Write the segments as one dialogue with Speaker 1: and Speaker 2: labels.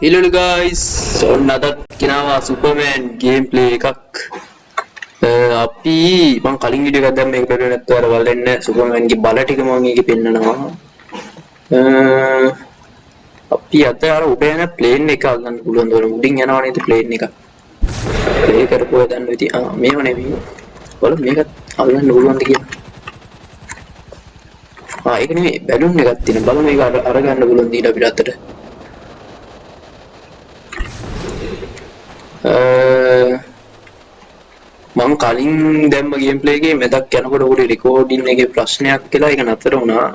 Speaker 1: Hello guys, ඔන්න අදත් ගෙනාවා සුපර්මෑන් ගේම් ප්ලේ එකක්. අපි මම කලින් වීඩියෝ එකක් දැම්ම මේක බැලුවේ නැත්නම් අර බලන්න සුපර්මෑන්ගේ බල ටික මම මේකේ පෙන්නනවා. අපි අත අර උඩ යන ප්ලේන් එක අල්ලන්න පුළුවන් දවල උඩින් යනවා නේද ප්ලේන් එක. ප්ලේ කරපුවා දන්න විදිහ. මේව නෙවෙයි. බලමු මේක අල්ලන්න පුළුවන්ද කියලා. ඒක නෙවෙයි බැලුන් එකක් තියෙන. බලමු මේක අරගන්න පුළුවන් දීලා අපිට අතට. මම කලින් දැම්ම ගේම් ප්ලේ එකේ මෙතක් යනකොට උඩ රෙකෝඩින් එකේ ප්‍රශ්නයක් කියලා ඒක නතර වුණා.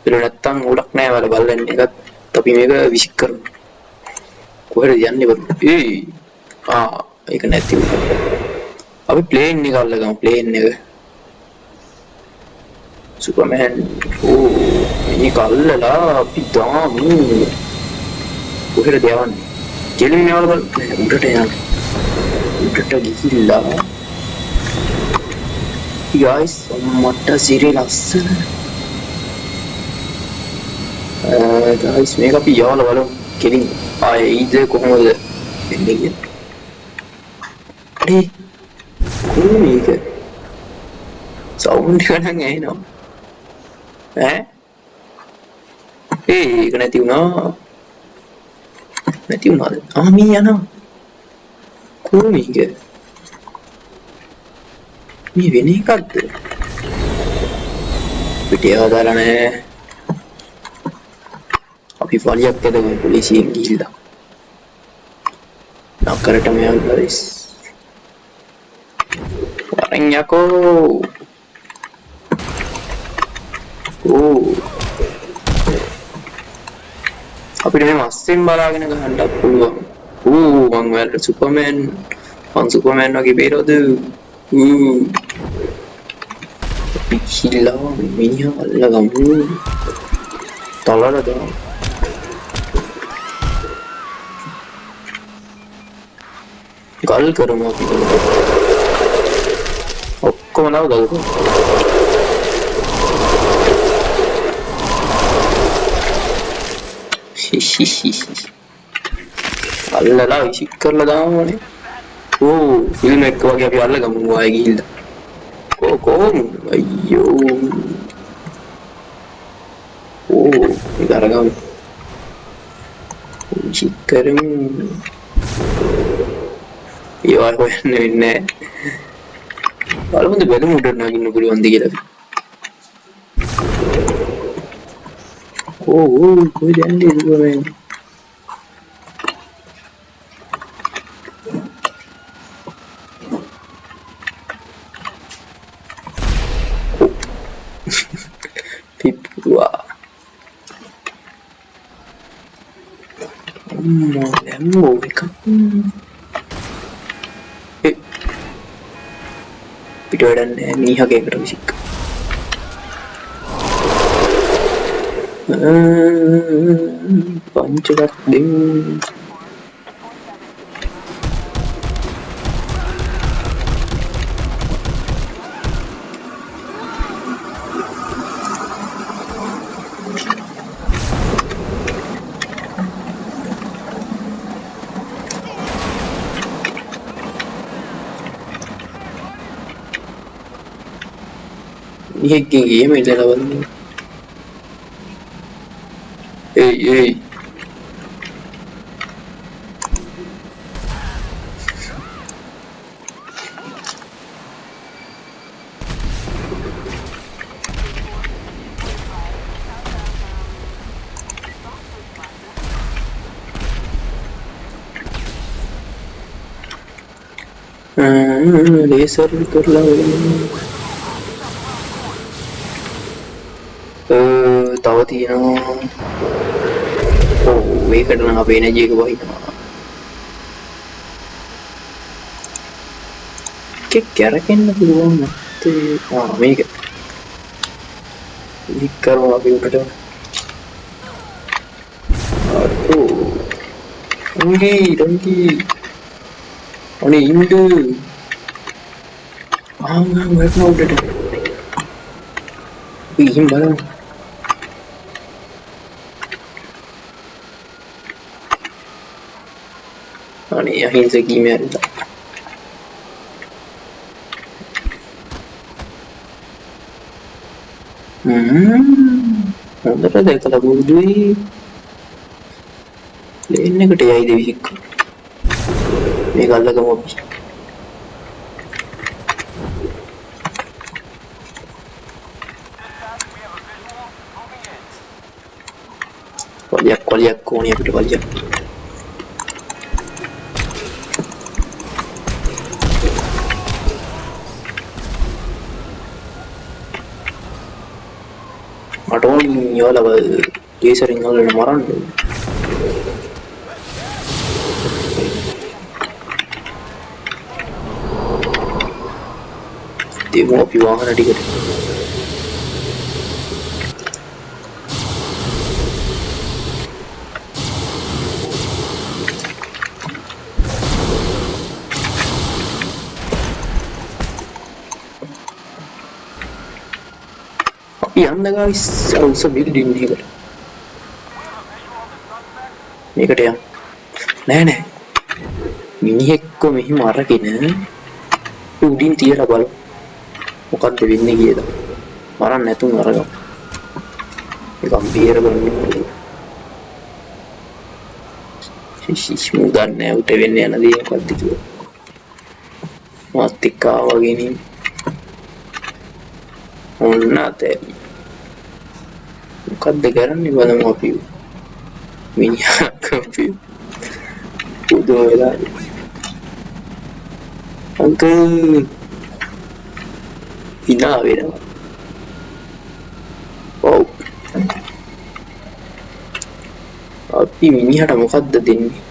Speaker 1: ඒක නැත්තම් උඩක් නෑ වල බලන්න එකත් අපි මේක විසික් කරමු. කොහෙද යන්නේ බරු? ඒක නැති වුණා. අපි ප්ලේන් එක අල්ලගමු ප්ලේන් එක. සුපර්මෑන් මේක අල්ලලා අපි දාමු. කොහෙද යවන්නේ? කෙලින් යවල බලන්න උඩට යන්න. උඩට ගිහිල්ලා guys මට සිරේ ලස්සන guys මේක අපි යවල බලමු කෙලින් ආයේ ඊද කොහොමද වෙන්නේ කියන්නේ කොහොමද සවුන්ඩ් එක නම් ඇහෙනවා ඒක නැති වුණාද මී යනවා කොහොමද මේ වෙන එකක්ද පිටියව දාලා නැහැ අපි ෆලියක් ඇදගමු පොලිසියෙන් ගිහිල්ලා නකරටම යන්න ගයිස් වරෙන් යකෝ අපිට මේ මස්සෙන් බලාගෙන ගහන්නත් පුළුවන් මං වැල්ට සුපර්මෑන් මං සුපර්මෑන් වගේ බේරෝද පිහිල්ලා මිනිහා අල්ලගමු තලර දාමු ගල් කරමු අපි ඔක්කොම නව ගල් කරමු අල්ලලා විසික් කරලා දාමනේ ෆිල්ම් එක වගේ අපි අල්ලගමු ආයෙ ගිහිල්ලා කොහොම අයියෝ ඒක අරගමු විසික් කරමු ඒවා හොයන්න වෙන්නේ බලමු බැලුම් උඩට නගින්න පුළුවන්ද කියලා කොහෙද යන්නේ සුපර්මෑන් පිප්පුවා මොලෙම්මෝ එක පිට වැඩන්නේ මීහකේකට විසික් පංචකක් දෙමු ඉහෙක්ගේ ගේම ඉඳලා බලන්න Hey. Laser කරලා තව තියෙනවා මේකට නම් අපේ එනර්ජි එක වහිනවා කැරකෙන්න පුළුවන් නැත්තේ මේක ලික් කරමු අපි උඩට ඩොන්කි අනේ ඉන්න වැටෙන උඩට ගිහින් බලමු අනේ අහිංසකී මැරිලා. හොඳට දැකලා බුදුයි. ප්ලේන් එකට යයිද විසික්. මේක අල්ලගමු අපි. කොලියක් කොණිය අපිට කොලියක්. මට ඕනි යාලව ලේසරින් වලට මරන්න. දෙමු අපි වාහන ටිකට. යන්න guys උස බිල්ඩින් එකට. මේකට යන්න. නෑ මිනිහෙක්ව මෙහිම අරගෙන උඩින් තියලා බලමු. මොකද්ද වෙන්නේ කියලා. මරන්න නැතුන් අරගමු. ඒකම් බීර ගන්න. සිසි මුදන්නේ උට වෙන්නේ යන දේ මොකද්ද කියලා. මාස්තිකා වගේ නේ. ඔන්න අතේ. මොකද්ද කරන්නේ බලමු අපි. මිනිහා කපි. උදෝ වෙලා. අංකල් ඉනා වෙනවා. ඔව්. අපි මිනිහට මොකද්ද දෙන්නේ?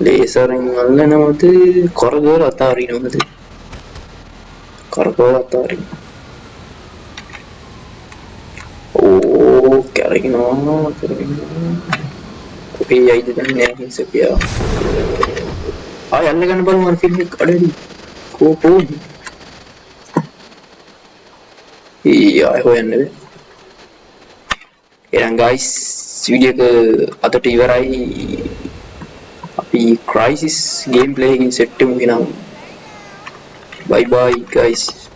Speaker 1: ලේසරෙන් අල්ලනවද? කරගල අතාරිනවද? කරගල අතාරින. ඕ කරගෙනවා. අපි යයිද දන්නේ නැහැ සපියා. ආය යන්න ගන්න බලමු අර ෆිල්ම් එක අඩේදී. කෝපෝ. I හොයන්න බෑ. එහෙනම් guys වීඩියෝ එක අදට ඉවරයි. අපි Crysis gameplay එකකින් සෙට් වෙමු එහෙනම්. Bye bye guys.